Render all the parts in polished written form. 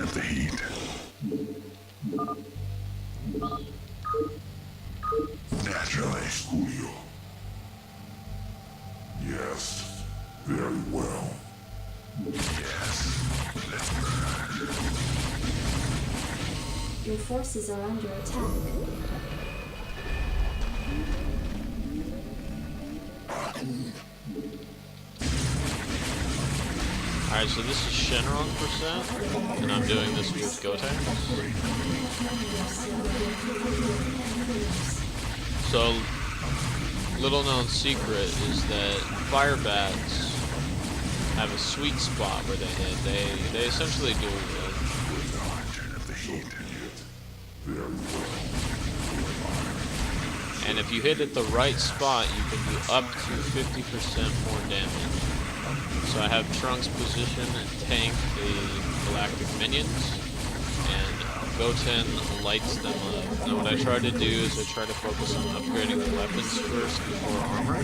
of the heat. Naturally, Julio. Yes, very well. Yes, let's burn. Your forces are under attack. Alright, so this is Shenron %, and I'm doing this with Gotenks. So, little known secret is that fire bats have a sweet spot where they hit. They essentially dual wield. And if you hit at the right spot, you can do up to 50% more damage. So I have Trunks position and tank the galactic minions, and Goten lights them up. Now what I try to do is I try to focus on upgrading the weapons first before armor.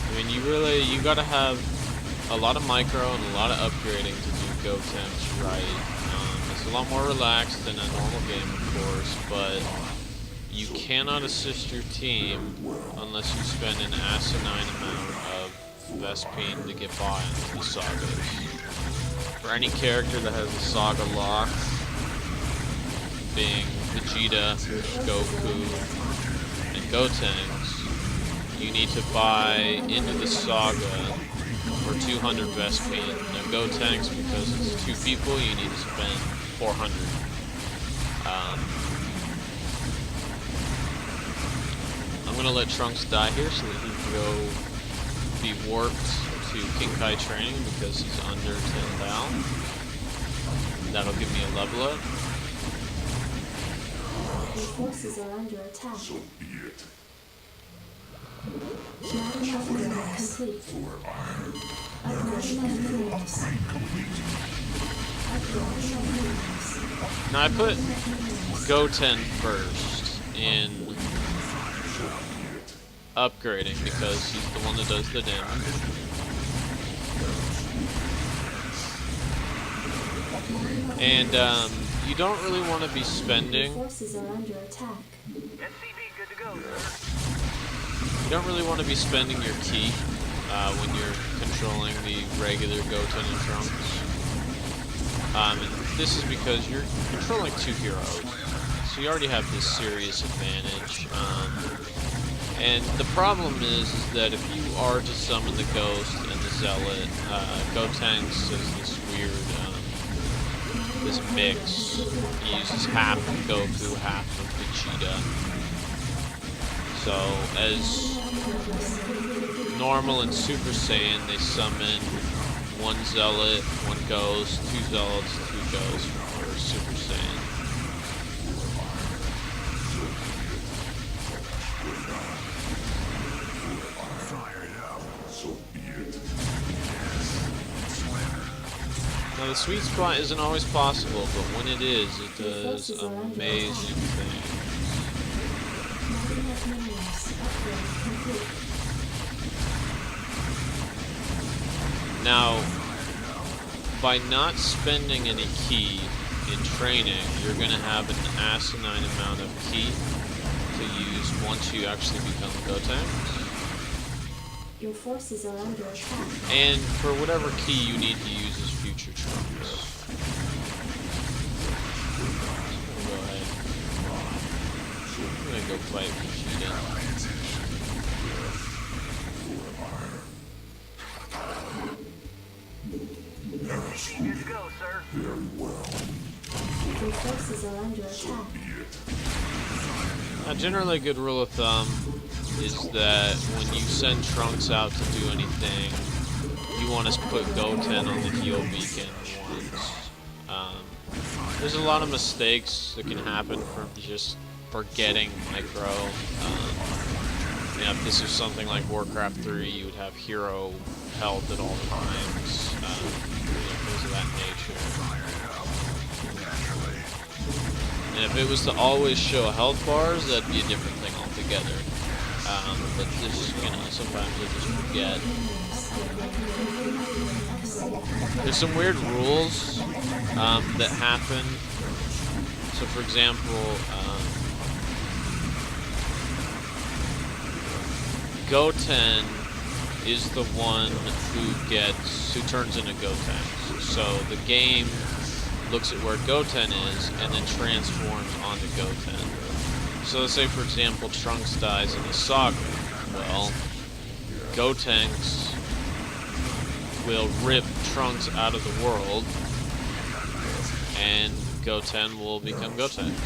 I mean, you gotta have a lot of micro and a lot of upgrading to do Gotenks right. It's a lot more relaxed than a normal game, of course, but you cannot assist your team unless you spend an asinine amount of Vespine to get by into the sagas. For any character that has a saga lock, being Vegeta, Goku, and Gotenks, you need to buy into the saga for 200 Vespine. Now Gotenks, because it's 2 people, you need to spend 400. I'm gonna let Trunks die here so that he can go be warped to Kinkai training because he's under 10,000. That'll give me a level up. Your forces are under attack. So be it. Complete. Now I put Goten first in upgrading because he's the one that does the damage. And you don't really want to be spending. Forces are under attack. You don't really want to be spending your ki when you're controlling the regular Goten and Trunks. And this is because you're controlling 2 heroes, so you already have this serious advantage. And the problem is that if you are to summon the Ghost and the Zealot, Gotenks is this weird, this mix. He uses half of Goku, half of Vegeta. So, as normal and Super Saiyan, they summon 1 Zealot, 1 Ghost, 2 Zealots, 2 Ghosts for Super Saiyan. Now the sweet spot isn't always possible, but when it is, it does amazing things. Now, by not spending any ki in training, you're going to have an asinine amount of ki to use once you actually become Gotenks. Your forces are under attack. And for whatever ki you need to use as future Trunks. Go ahead. I'm going to go fight Vegeta. Good to go, sir. Very well. Your forces are under attack. Now, generally a good rule of thumb is that when you send Trunks out to do anything, you want to put Goten on the heal beacon once. There's a lot of mistakes that can happen from just forgetting micro. If this was something like Warcraft 3, you would have hero health at all times. Things of that nature. And if it was to always show health bars, that'd be a different thing altogether. But just, you know, sometimes I just forget. There's some weird rules that happen. So, for example, Goten is the one who turns into Gotenks. So the game looks at where Goten is and then transforms onto Goten. So let's say, for example, Trunks dies in the Saga. Well, Gotenks will rip Trunks out of the world, and Goten will become Gotenks.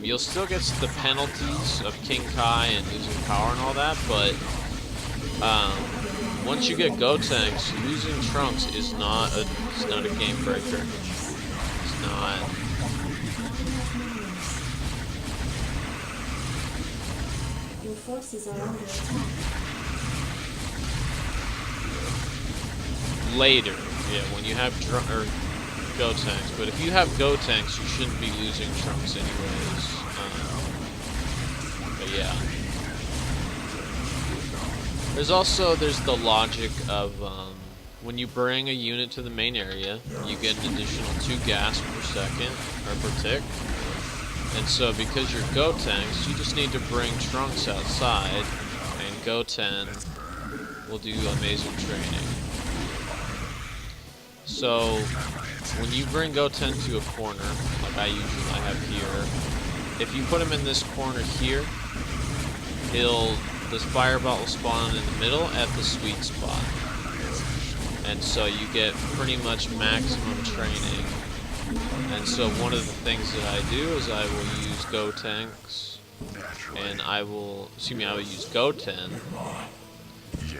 You'll still get the penalties of King Kai and losing power and all that, but once you get Gotenks, losing Trunks is not a game breaker. It's not. Your forces are under attack. Later, yeah, when you have Gotenks, but if you have Gotenks, you shouldn't be losing Trunks anyways. But yeah. There's the logic of when you bring a unit to the main area, you get an additional 2 gas per second, or per tick. And so because you're Gotenks, you just need to bring Trunks outside, and Goten will do amazing training. So when you bring Goten to a corner, like I have here, if you put him in this corner here, this Firebolt will spawn in the middle at the sweet spot. And so you get pretty much maximum training. And so one of the things that I do is I will use Gotenks, and I will use Goten.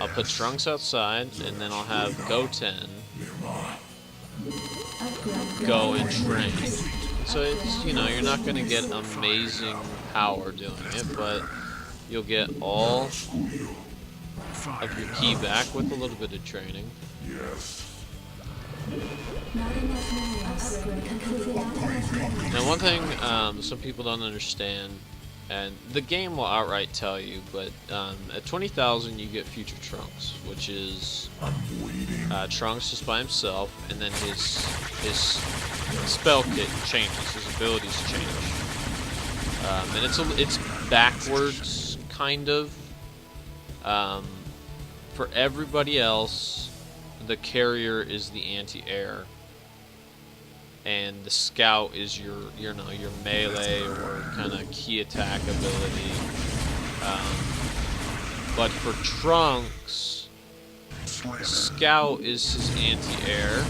I'll put Trunks outside, and then I'll have Goten go and train. So it's, you know, you're not going to get amazing power doing it, but you'll get all of your ki back with a little bit of training. Now, one thing some people don't understand, and the game will outright tell you, but at 20,000 you get Future Trunks, which is Trunks just by himself, and then his spell kit changes, his abilities change, and it's backwards kind of. For everybody else, the carrier is the anti-air, and the scout is your melee or kind of key attack ability. But for Trunks, scout is his anti-air,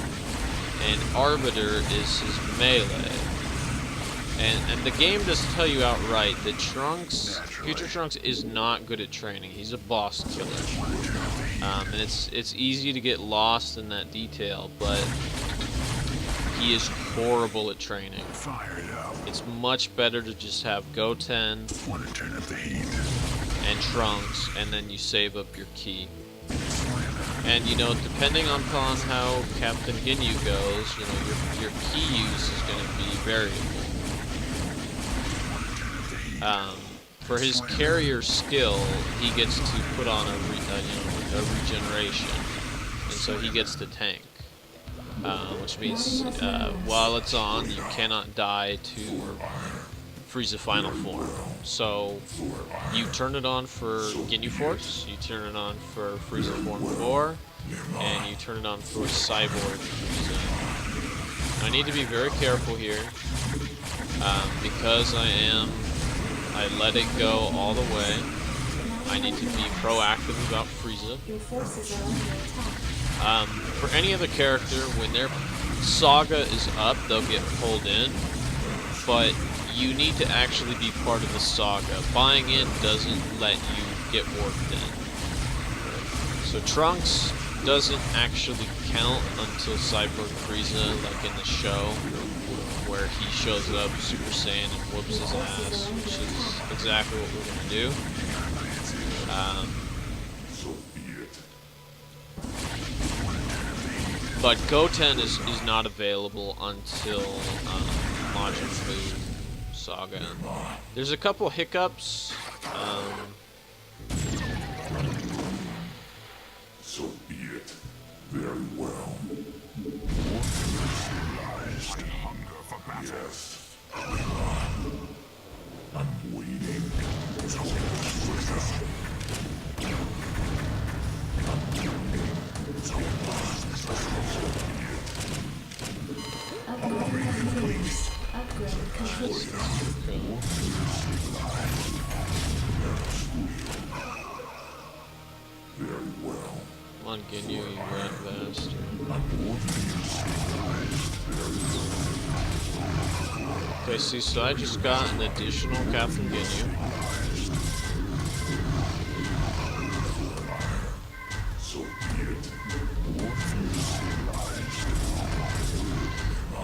and arbiter is his melee. And the game doesn't tell you outright that Future Trunks is not good at training. He's a boss killer. And it's easy to get lost in that detail, but he is horrible at training. It's much better to just have Goten and Trunks, and then you save up your ki. And you know, depending upon how Captain Ginyu goes, you know, your ki use is going to be variable. For his carrier skill, he gets to put on a regeneration, and so he gets to tank, which means while it's on, you cannot die to Frieza final form. So you turn it on for Ginyu Force, you turn it on for Frieza Form 4, and you turn it on for Cyborg Frieza. I need to be very careful here, because I let it go all the way. I need to be proactive about Frieza. For any other character, when their saga is up, they'll get pulled in, but you need to actually be part of the saga. Buying in doesn't let you get worked in. So Trunks doesn't actually count until Cyborg Frieza, like in the show, where he shows up Super Saiyan and whoops his ass, which is exactly what we're going to do. But Goten is not available until Majin Buu. saga. There's a couple hiccups. So be it. Very well. Yes. I'm waiting. Upgrade complete. Cool. Very well. Come on, Ginyu, you red bastard. Okay, see, so I just got an additional Captain Ginyu. So be it.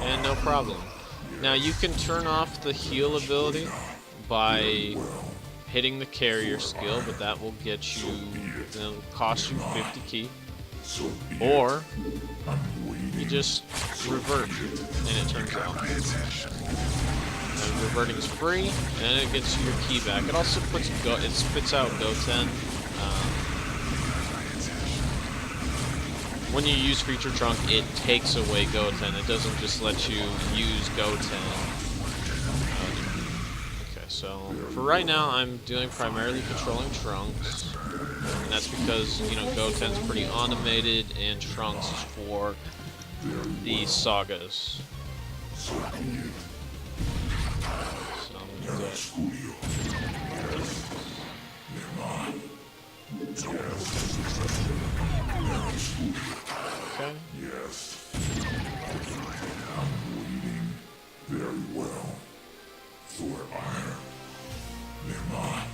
And no problem. Now you can turn off the heal ability by hitting the carrier skill, but that will get you, it'll cost you 50 ki. So be it. Or I'm waiting. you just revert, and it turns out. And reverting is free, and it gets you your ki back. It also it spits out Goten. When you use Feature Trunk, it takes away Goten. It doesn't just let you use Goten. Okay, so for right now, I'm doing primarily controlling Trunks. And that's because, you know, Goten's pretty automated, and Trunks is for the sagas. So I'm gonna do it. Okay. Yes. I'm waiting. Very well. For iron. Lima.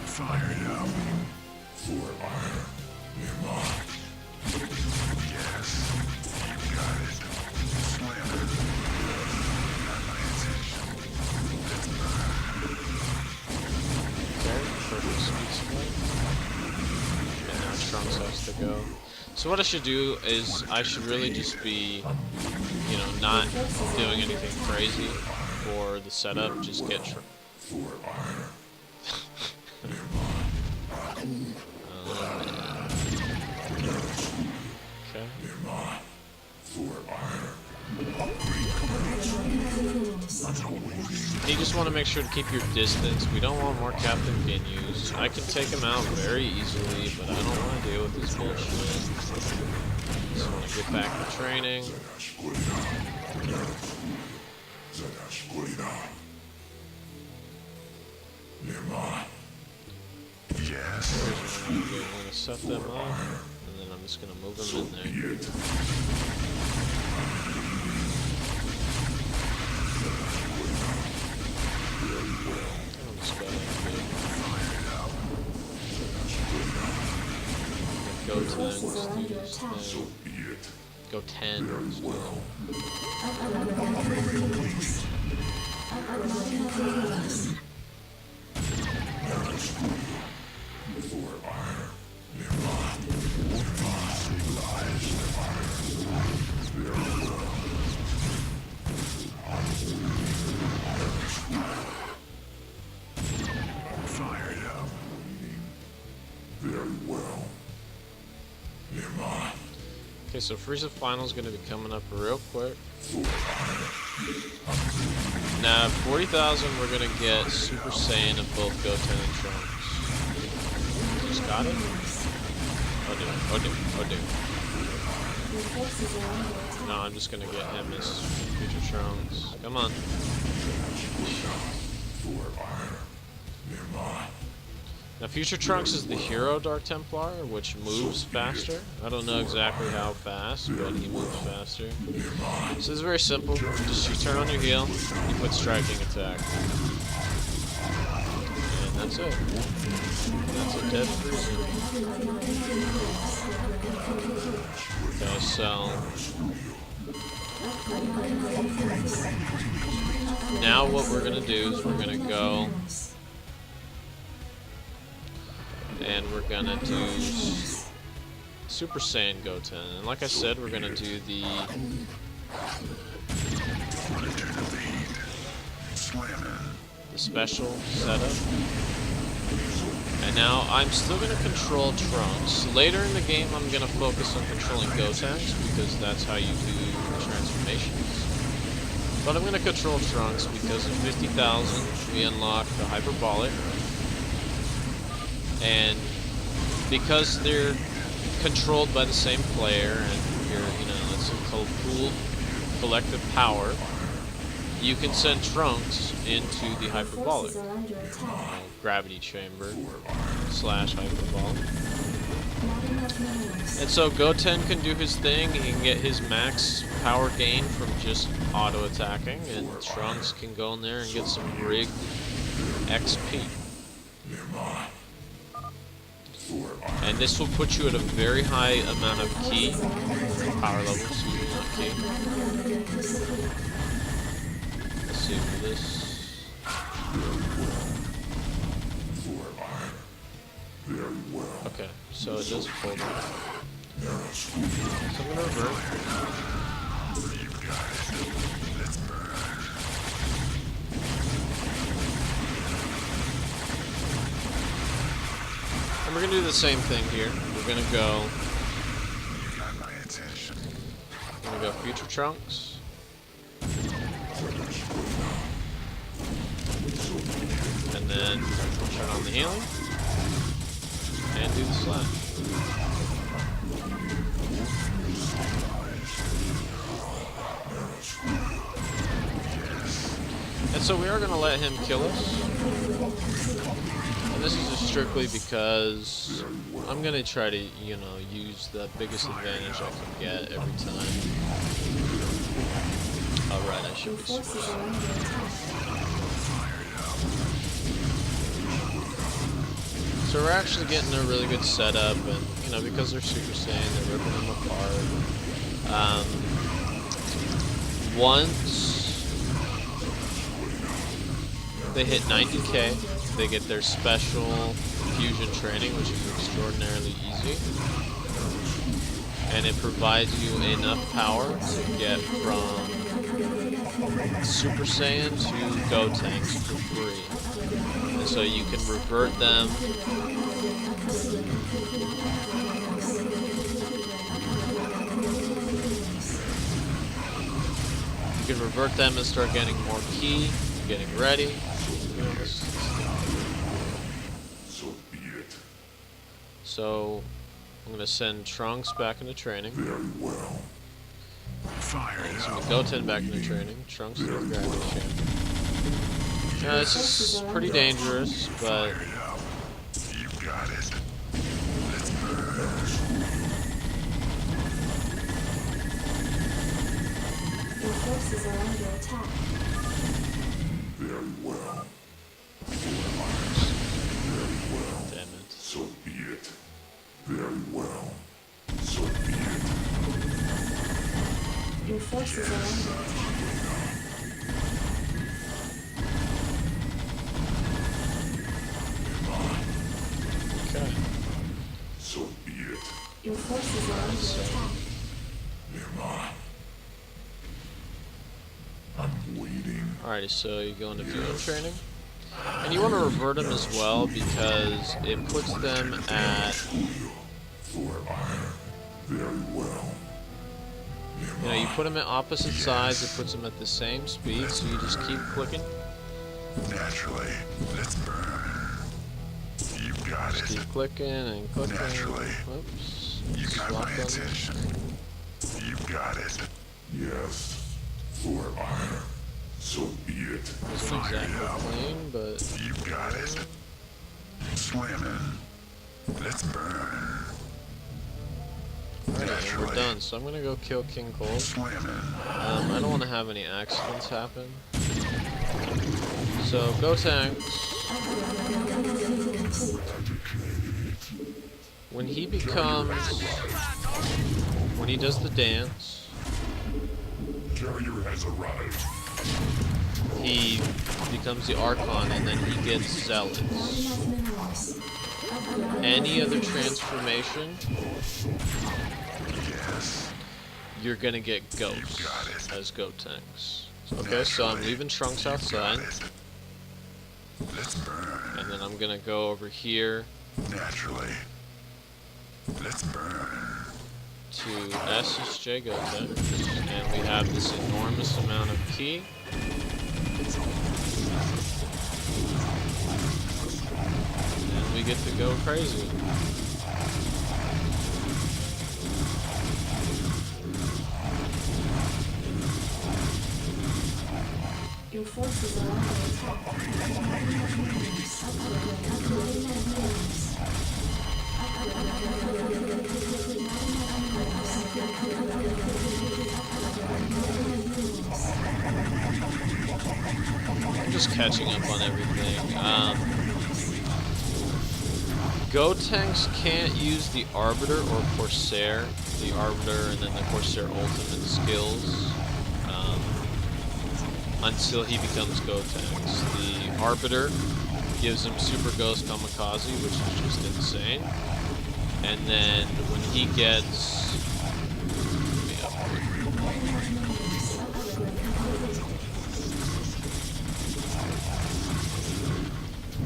Fired up. For iron. Lima. Yes. You got it. Slam it. Okay, perfect speed split. And now Trunks has to go. So what I should do is I should really just be, you know, not doing anything crazy for the setup. Just get okay. You just want to make sure to keep your distance. We don't want more Captain Ginyus. I can take him out very easily, but I don't want to deal with this bullshit. Just want to get back to training. Yes. I'm going to set them up, and then I'm just going to move them in there. I'm just going to go 10, let's do this thing. Go 10, let's do Fired up. Very well. Lima. Okay, so Frieza Final is going to be coming up real quick. Now, 40,000, we're going to get Super Saiyan of both Goten and Trunks. Just got it? Oh, dude. No, I'm just going to get him as Future Trunks. Come on. Now, Future Trunks is the hero Dark Templar, which moves faster. I don't know exactly how fast, but he moves faster. So it's very simple. Just you turn on your heal, you put striking attack. And that's it. That's a dead Frieza. Okay, so now what we're gonna do is we're gonna go and we're gonna do Super Saiyan Goten. And like I said, we're gonna do the Slam it. the special setup. And now I'm still going to control Trunks. Later in the game I'm going to focus on controlling Gotenks because that's how you do transformations. But I'm going to control Trunks because at 50,000 we unlock the Hyperbolic. And because they're controlled by the same player and you're, it's a pool collective power, you can send Trunks into the Hyperbolic. Gravity chamber / Hyperbolic. And so Goten can do his thing, he can get his max power gain from just auto attacking, and Trunks can go in there and get some rigged XP. And this will put you at a very high amount of ki, power level, excuse me, not ki. Let's see for this. Okay, so it does fold up. So I'm gonna revert. And we're gonna do the same thing here. We're gonna go. We're gonna go Future Trunks. And then turn on the healing. And do the slash. And so we are going to let him kill us. And this is just strictly because I'm going to try to, use the biggest advantage I can get every time. Alright, I should be switched. So we're actually getting a really good setup, and because they're Super Saiyan, they're ripping them apart. Once they hit 90k, they get their special fusion training, which is extraordinarily easy, and it provides you enough power to get from Super Saiyan to Gotenks for free. And so you can revert them. You can revert them and start getting more ki, getting ready. So I'm gonna send Trunks back into training. Very well. Fire it up. Goten back into training. Trunks to the gravity chamber. This is pretty dangerous, but You got it. Your forces are under attack. Very well. damn it. So be it. Very well. So be it. Your forces are under attack. Okay. So be it. Your forces are under attack. I'm waiting. Alrighty, so you go into fusion training. And you want to revert them as well because it puts them at, For iron. Very well. you put them at opposite sides, it puts them at the same speed, so you just keep clicking. Naturally. Let's burn. You got Just it. keep clicking and clicking. Naturally. Oops. You got Swap my them. attention. You got it. Yes. For iron. So be it. Wasn't exactly clean, but You got it. Slamming. Let's burn. alright, and we're done. So I'm gonna go kill King Cold. Slamming. I don't want to have any accidents happen. So Gotenks, when he does the dance, Carrier has arrived. he becomes the Archon and then he gets Zealots. Enough minerals. Any other transformation, Yes. you're gonna get Ghosts as Gotenks. Okay, so I'm leaving Trunks outside. Let's burn. And then I'm gonna go over here Naturally. Let's burn. to ASG Gotenks, and we have this enormous amount of key. And we get to go crazy. Your forces are under attack. I'm just catching up on everything. Gotenks can't use the Arbiter or Corsair. The Arbiter and then the Corsair ultimate skills. Until he becomes Gotenks. The Arbiter gives him Super Ghost Kamikaze, which is just insane. And then when he gets...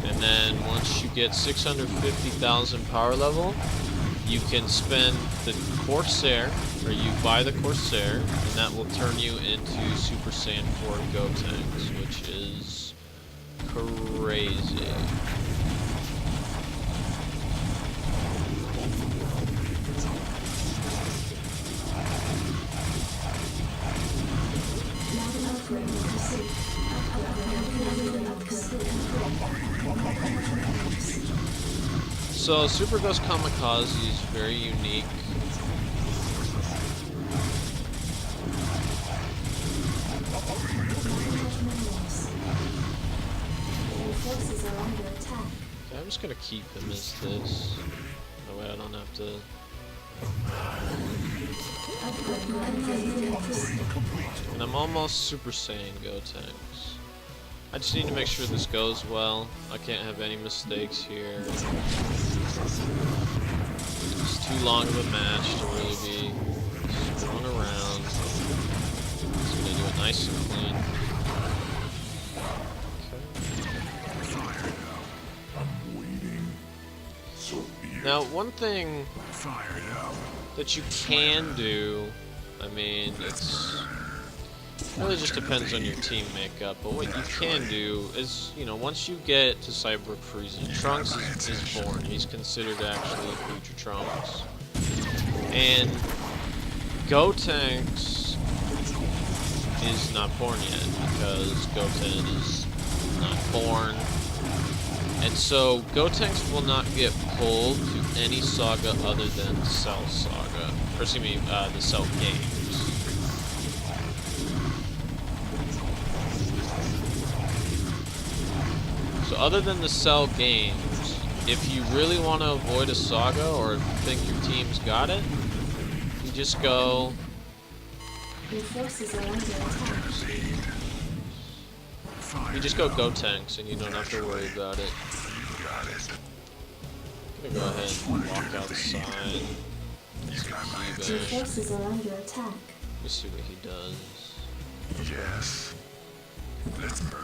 And then once you get 650,000 power level, you can spend the Corsair, or you buy the Corsair, and that will turn you into Super Saiyan 4 Gotenks, which is crazy. So Super Ghost Kamikaze is very unique. Forces are under attack. Okay, I'm just gonna keep him as this. That way I don't have to. And I'm almost Super Saiyan Gotenks. I just need to make sure this goes well. I can't have any mistakes here. It's too long of a match to really be going around. Just gonna do it nice and clean. Okay. I'm waiting. So be it. Now, one thing Fire it up. that you can do, I mean, it really just depends on your team makeup, but what you can do is, you know, once you get to Cyborg Frieza, Trunks is born. He's considered actually future Trunks. And Gotenks is not born yet, because Goten is not born. And so, Gotenks will not get pulled to any saga other than the Cell saga. Or excuse me, the Cell games. So other than the Cell games, if you really want to avoid a saga or think your team's got it, you just go... Your forces are under attack. You just go Gotenks and you don't have to worry about it. Got it. I'm gonna go ahead and walk outside. Your forces are under attack. Let me see what he does. Yes. Let's burn.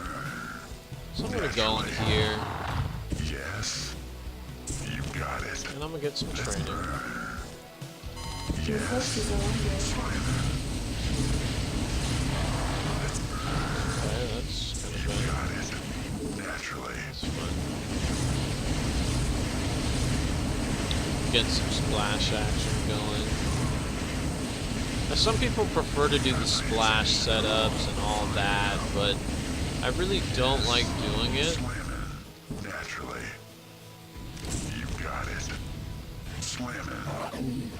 So I'm gonna go in here, Yes. You got it. and I'm gonna get some training. Your Yes. forces are under attack. Okay, that's kind of bad. Got it. Naturally. That's fine. Get some splash action going. Now, some people prefer to do the splash setups and all that, but I really don't like doing it. Slamming. Naturally. You got it. Slamming.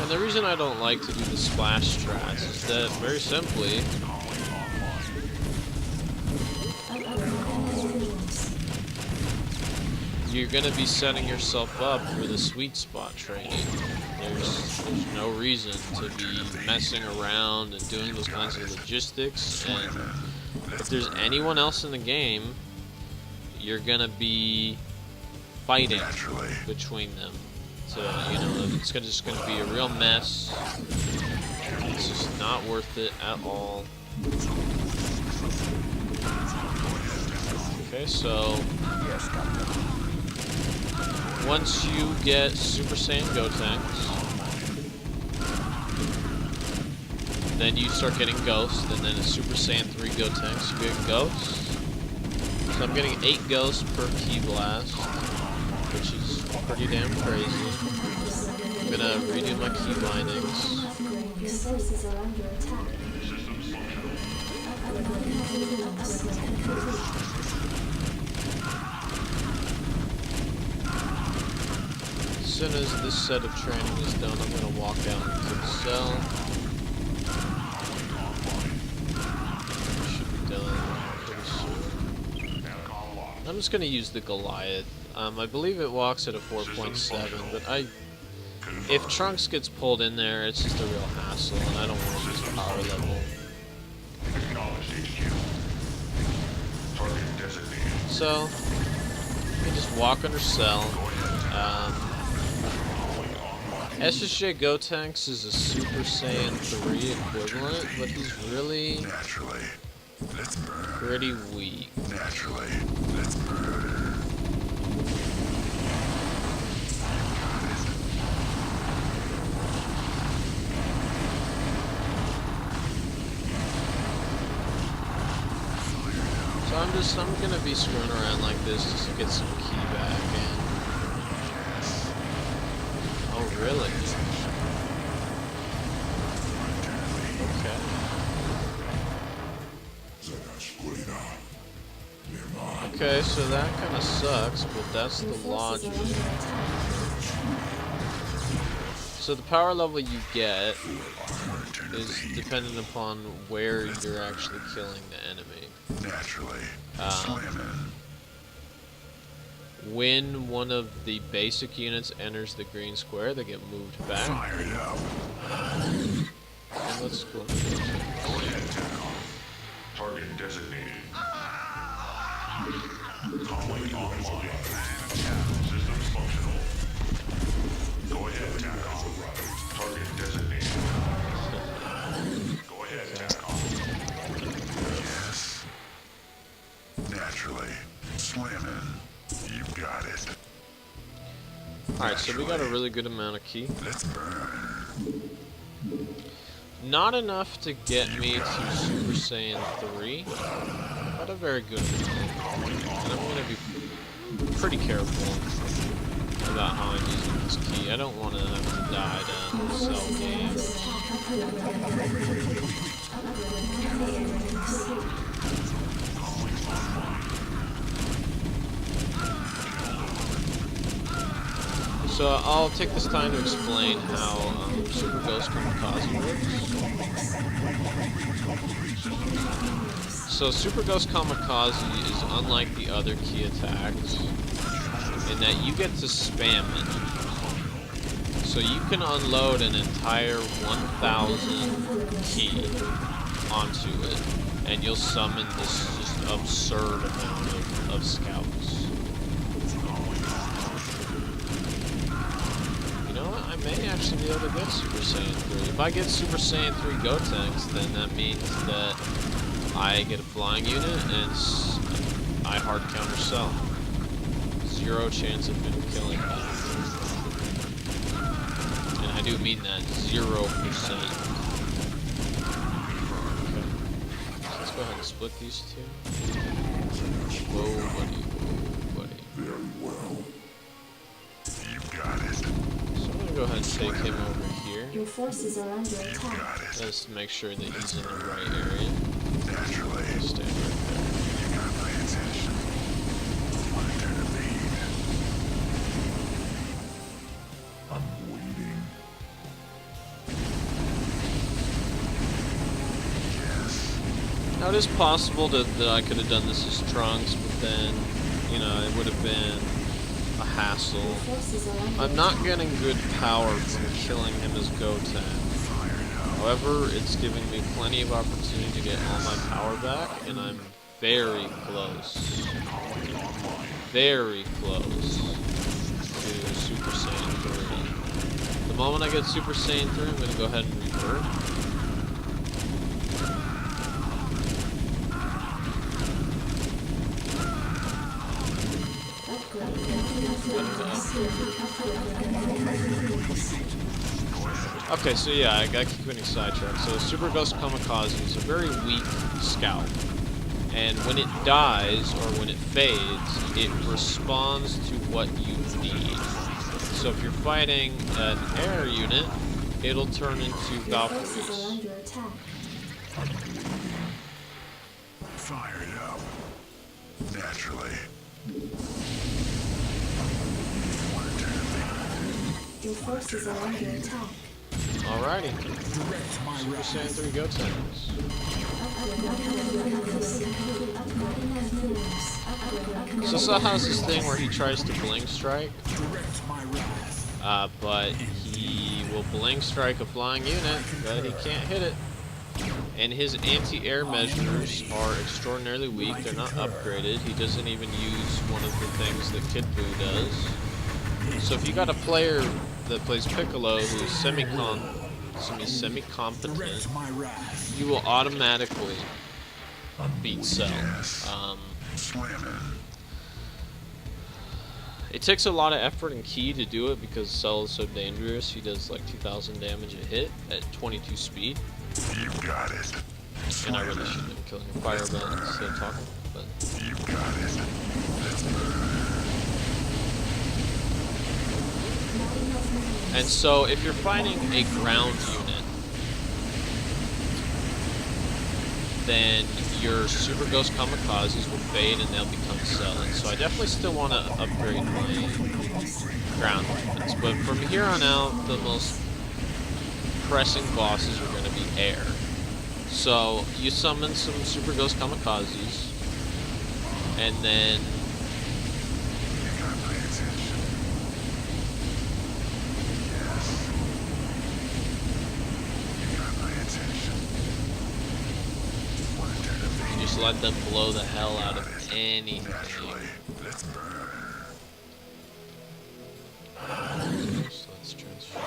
And the reason I don't like to do the splash strats is that, very simply, you're gonna be setting yourself up for the sweet spot training. There's no reason to be messing around and doing those kinds of logistics, and if there's anyone else in the game, you're gonna be fighting between them. you know, it's just gonna be a real mess. It's just not worth it at all. Okay, so once you get Super Saiyan Gotenks, then you start getting Ghosts, and then a Super Saiyan 3 Gotenks, you get Ghosts. So I'm getting 8 Ghosts per Ki Blast, which is pretty damn crazy. I'm gonna redo my Ki bindings. Your forces are under attack. As soon as this set of training is done, I'm gonna walk out into the cell. Should be done pretty soon. I'm just gonna use the Goliath. I believe it walks at a 4.7, but if Trunks gets pulled in there, it's just a real hassle, and I don't want to use power level. So, you just walk under cell. SSJ Gotenks is a Super Saiyan 3 equivalent, but he's really pretty weak. So I'm gonna be screwing around like this just to get some Ki back in. Oh really? Okay. Okay, so that kinda sucks, but that's the logic. So the power level you get is dependent upon where you're actually killing the enemy. When one of the basic units enters the green square, they get moved back. And let's go. Target designated. Systems functional. Go ahead, attack on. Target designated. Go ahead, attack on. Yes. Naturally. Slamming. You got it. Alright, so we got a really good amount of Ki. Let's burn. Not enough to get me to Super Saiyan 3, but a very good amount. And I'm going to be pretty careful about how I'm using this Ki. I don't want to have to die to cell games. So I'll take this time to explain how Super Ghost Kamikaze works. So Super Ghost Kamikaze is unlike the other Ki attacks in that you get to spam it. So you can unload an entire 1,000 Ki onto it, and you'll summon this just absurd amount of scouts. I may actually be able to get Super Saiyan 3. If I get Super Saiyan 3 Gotenks, then that means that I get a flying unit and I hard counter cell. 0 chance of him killing me. And I do mean that 0%. Okay. So let's go ahead and split these two. Whoa, buddy. Whoa, buddy. Very well. You got it. Go ahead and take him over here. Your forces are under attack. Just to make sure that he's in the right area. Naturally. Stand right there. You got my attention. Monitor the lead. I'm waiting. Yes. Now it is possible that I could have done this as Trunks, but then, you know, it would have been a hassle. I'm not getting good power from killing him as Goten. However, it's giving me plenty of opportunity to get all my power back, and I'm very close to Super Saiyan 3. moment I get Super Saiyan 3, I'm going to go ahead and revert. Okay, so yeah, I keep getting sidetracked. So Super Ghost Kamikaze is a very weak scout. And when it dies, or when it fades, it responds to what you need. So if you're fighting an air unit, it'll turn into Valkyries. Fired up. Naturally. Your forces are under attack. Alrighty. Super Saiyan 3 Gotenks. So Saw has this thing where he tries to Bling Strike. But he will Bling Strike a flying unit, but he can't hit it. And his anti-air measures are extraordinarily weak. They're not upgraded. He doesn't even use one of the things that Kid Buu does. So if you got a player that plays Piccolo who's semi-competent, you will automatically beat Cell. It takes a lot of effort and ki to do it because Cell is so dangerous. He does like 2,000 damage a hit at 22 speed. You got it. And I really shouldn't have been killing a fireball instead of talking, but You got it. and so if you're fighting a ground unit, then your Super Ghost Kamikazes will fade and they'll become Cell. And so I definitely still want to upgrade my ground units. But from here on out, the most pressing bosses are going to be air. So you summon some Super Ghost Kamikazes, and then You got my attention. Yes. You got my attention. Want to turn the you just let them blow the hell out of anything. naturally. Let's burn. So let's transfer.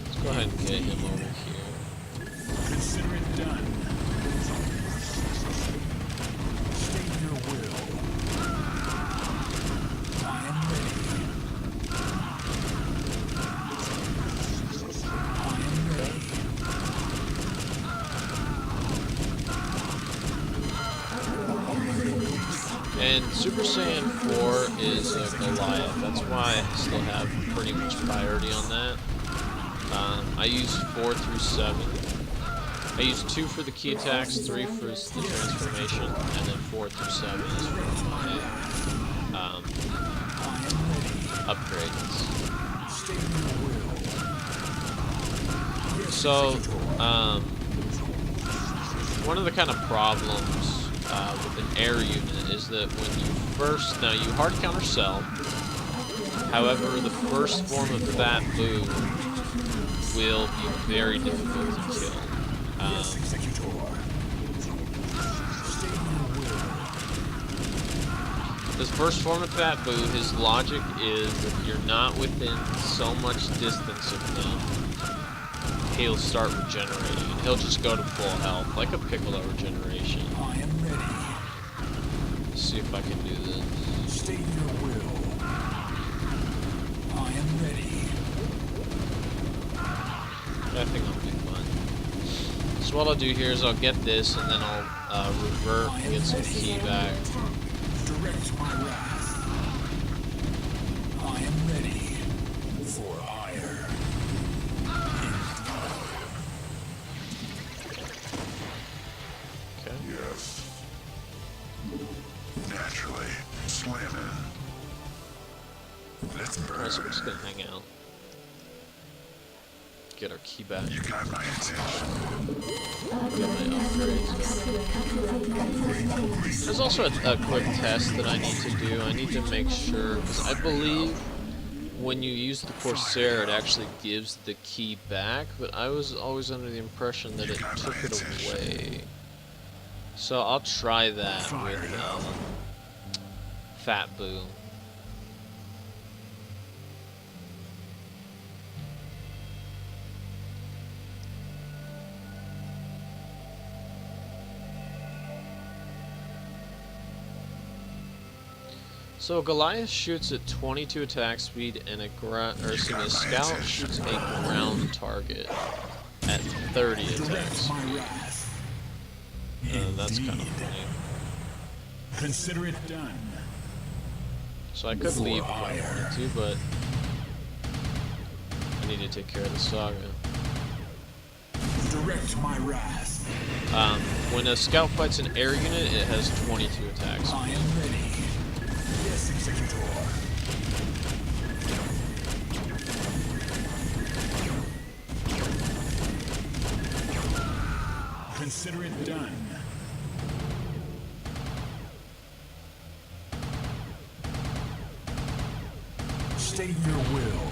Let's go ahead and get him over here. Consider it done. State your will. I am ready. And Super Saiyan 4 is a Goliath. That's why I still have pretty much priority on that. I use 4 through 7. I use 2 for the key attacks, 3 for the transformation, and then 4 through 7 is for my upgrades. So, one of the kind of problems with an air unit is that when you now you hard counter Cell, however the first form of Fat Buu will be very difficult to kill. This first form of Fat Buu, his logic is if you're not within so much distance of him, he'll start regenerating, and he'll just go to full health, like a Piccolo regeneration. I am ready. Let's see if I can do this. State your will. I am ready. I think I'll be fine. So what I'll do here is I'll get this, and then I'll revert and get some ki back. Direct my wrath. I am ready for ire. Okay. Yes. Naturally. Slamming. Let's burn. Alright, so we're just gonna hang out. Get our ki back. You got my attention. Get my upgrades. There's also a quick test that I need to do. I need to make sure, because I believe when you use the Corsair, it actually gives the ki back, but I was always under the impression that it took it away. So I'll try that with Fat Buu. So Goliath shoots at 22 attack speed, and a scout shoots a ground target at 30 attack Direct speed. my wrath. That's kind of Indeed. funny. Consider it done. So I could For leave if I hire. wanted to, but I need to take care of the saga. Direct my wrath. When a scout fights an air unit, it has 22 attacks. I am ready. Yes, Executor. Consider it done. State your will.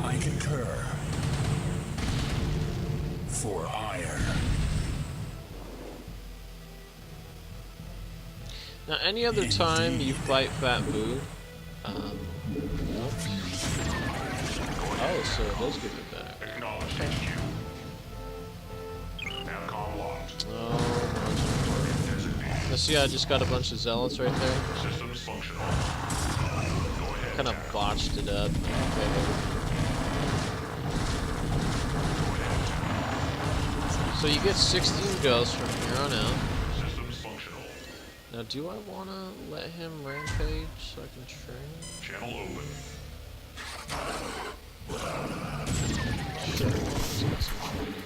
I concur. For ire. Now, any other time you fight Fat Boo, oh, so it does give it back. Acknowledge HQ. Navcom locked. Oh, let's see, I just got a bunch of zealots right there. Systems functional. Go ahead. Kind of botched it up. Okay. So you get 16 ghosts from here on out. Systems functional. Now, do I want to let him rampage so I can train? Channel open. Sure. Let's get some training.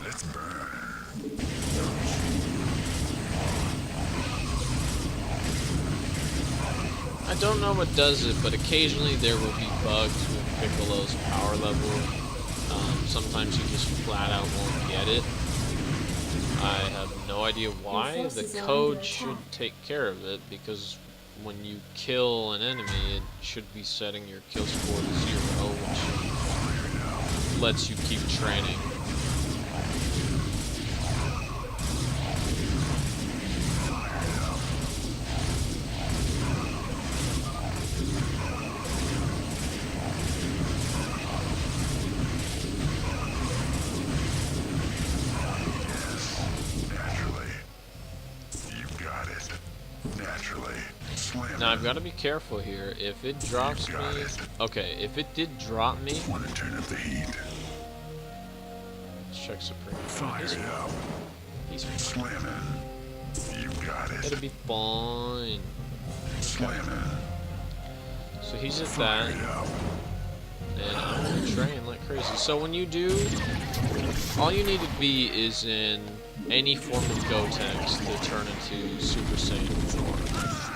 Let's burn. I don't know what does it, but occasionally there will be bugs with Piccolo's power level. Sometimes you just flat out won't get it. I have no idea why. The code should take care of it, because when you kill an enemy, it should be setting your kill score to 0, which lets you keep training. Now I've got to be careful here. If it drops me, okay. If it did drop me, Want to turn up the heat? let's check Supreme. Fire it up. He's fine. Slamming. You got It'll it. be fine. Slamming. So he's at Fire that, it up. and I'm gonna train like crazy. So when you do, all you need to be is in any form of Gotenks to turn into Super Saiyan 4.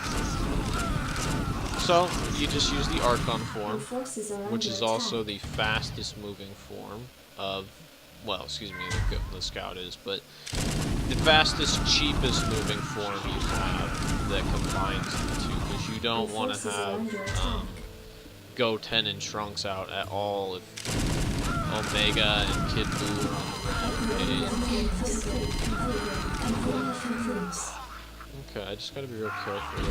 So, you just use the Archon form, which is also the fastest moving form of, well, excuse me, the Scout is, but the fastest, cheapest moving form you have that combines the two, because you don't want to have Goten and Trunks out at all if Omega and Kid Buu are on the rampage. Okay, I just gotta be real careful.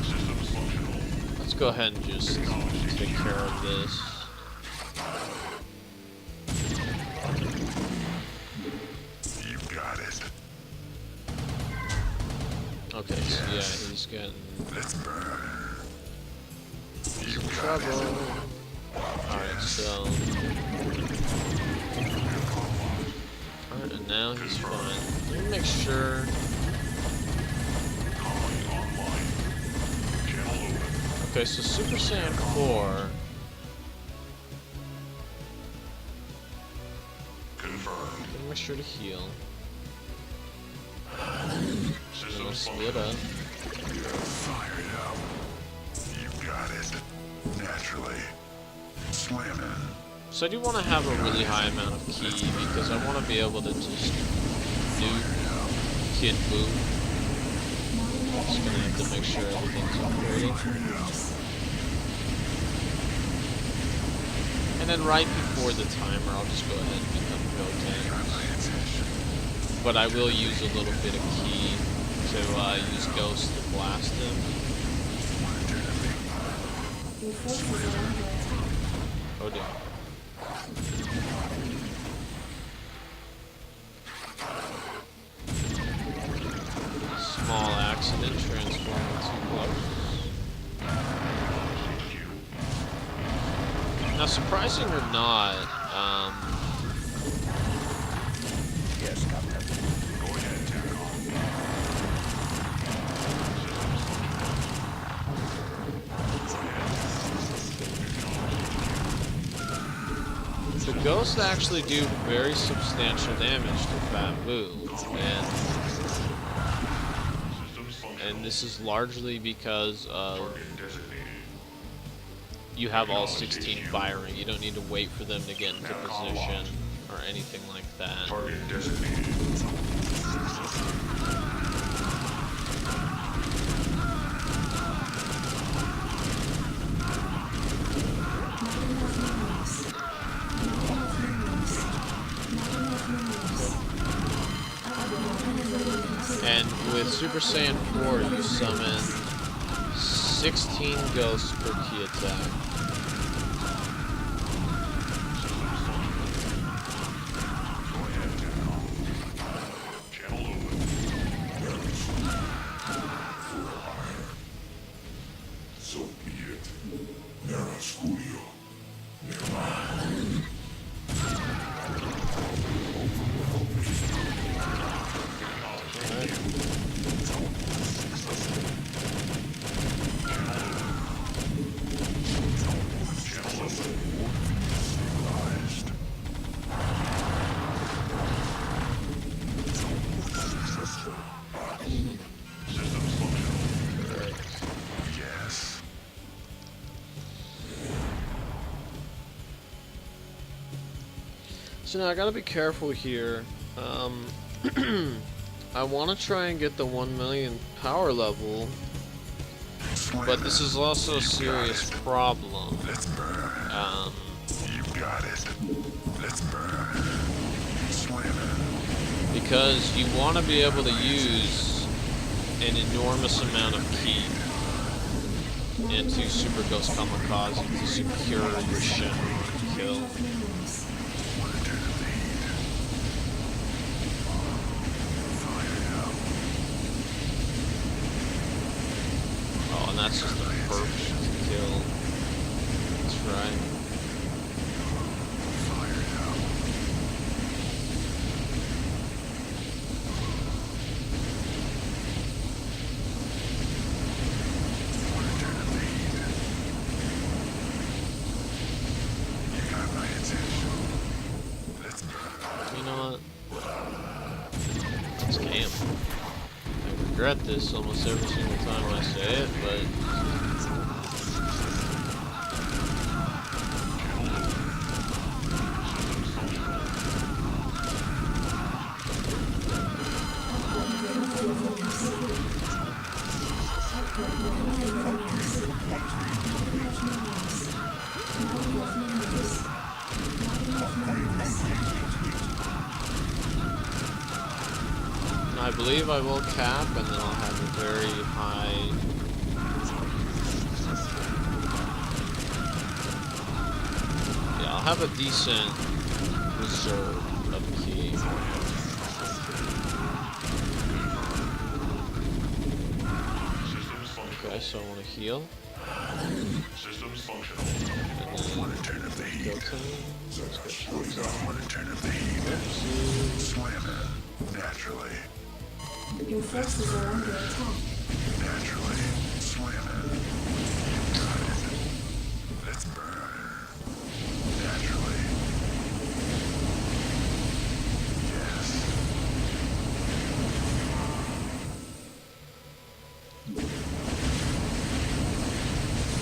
Systems functional. Let's go ahead and just take care of this. You got it. Okay, so yeah, he's getting Let's burn. You some got trouble. it. Alright, so... Alright, and now he's fine. Let me make sure... Calling online. Channel open. Okay, so Super Saiyan 4... Confirmed. Let me make sure to heal. And we'll Systems split functional. up. Fire it up. You got it. Naturally. Slamming. So I do want to have a really high amount of ki, because I want to be able to just nuke Kid Buu. Just gonna have to make sure everything's operating. And then right before the timer, I'll just go ahead and become Gotenks. But I will use a little bit of ki to use Ghost to blast him. Oh dear. Small accident, transforming too close. Now, surprising or not, Yes, Captain. Go ahead, Tackle. the ghosts actually do very substantial damage to Bamboo, and this is largely because of you have all 16 firing. You don't need to wait for them to get into position or anything like that. Target designated. And with Super Saiyan 4, you summon 16 ghosts per key attack. Channel open. So be it. Nera Scudio. Yes. So now I gotta be careful here. I want to try and get the 1 million power level, but this is also a serious problem. Let's burn. You got it. Let's burn. Slam it. Because you want to be able to use an enormous amount of ki into Super Ghost Kamikaze to secure your Shenron kill. Oh, and that's just a perfect kill. That's right. You know what? It's Cam. I regret this almost every single time I say it, but I believe I will cap, and then I'll have a very high. Yeah, I'll have a decent reserve of ki. Okay, so I want to heal. Systems functional. And then One turn of the heat. Gotenks. One turn of the heat. Oopsie. Slam it. Naturally. Your forces are under attack. Naturally. Slam it. Got it. Let's burn. Naturally. Yes.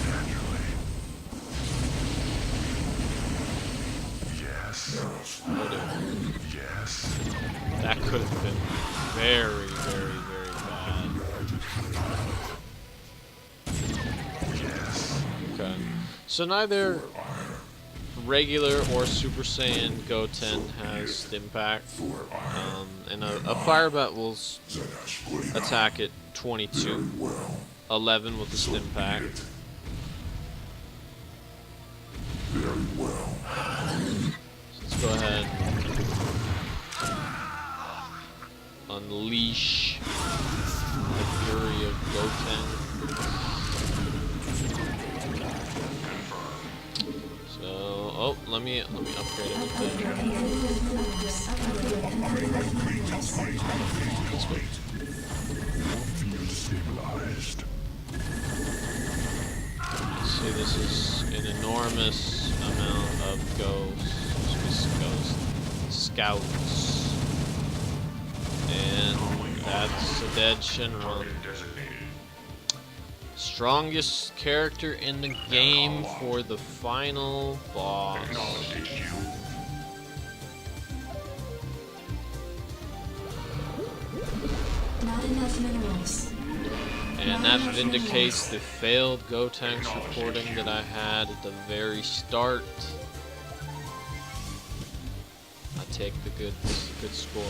Naturally. Yes. Oh, dear. Yes. That could have been very, very, very bad. Yes. Okay. So neither regular or Super Saiyan Goten has Stimpack. And a Fire Bat will attack at 22. 11 with the Stimpack. There Very well. Let's go ahead and unleash the fury of Gotenks. So, oh, let me upgrade it with that. Let's go. Field stabilized. See, this is an enormous amount of scouts. And that's a dead Shenron. Strongest character in the game for the final boss. Not enough minerals. And that vindicates the failed Gotenks recording that I had at the very start. I take the good score.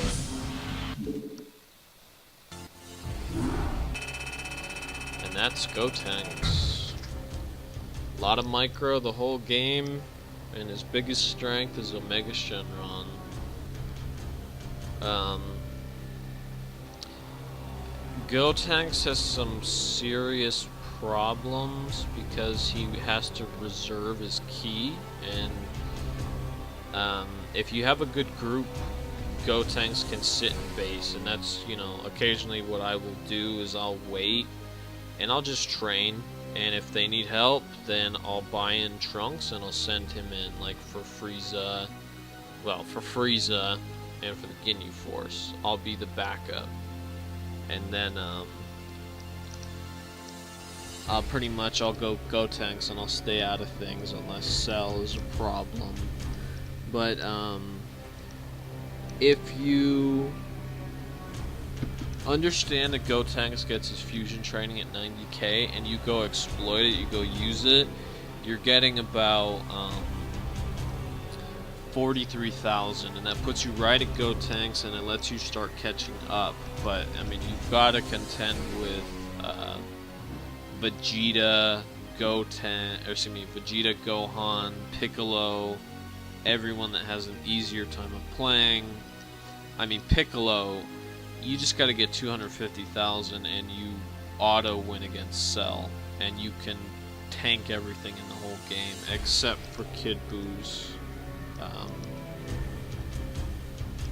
And that's Gotenks. A lot of micro the whole game, and his biggest strength is Omega Shenron. Gotenks has some serious problems because he has to reserve his ki, and if you have a good group, Gotenks can sit in base, and that's, you know, occasionally what I will do is I'll wait and I'll just train, and if they need help, then I'll buy in Trunks and I'll send him in, like for Frieza, well, for Frieza and for the Ginyu Force, I'll be the backup. And then I'll pretty much I'll go Gotenks and I'll stay out of things unless Cell is a problem. But if you understand that Gotenks gets his fusion training at 90k and you go exploit it, you go use it, you're getting about 43,000, and that puts you right at Gotenks, and it lets you start catching up. But I mean, you've got to contend with Vegeta, Vegeta, Gohan, Piccolo, everyone that has an easier time of playing. I mean, Piccolo, you just got to get 250,000 and you auto win against Cell, and you can tank everything in the whole game except for Kid Boo's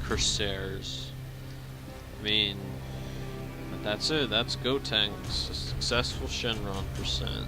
Corsairs. I mean, but that's it. That's Gotenks, a successful Shenron %.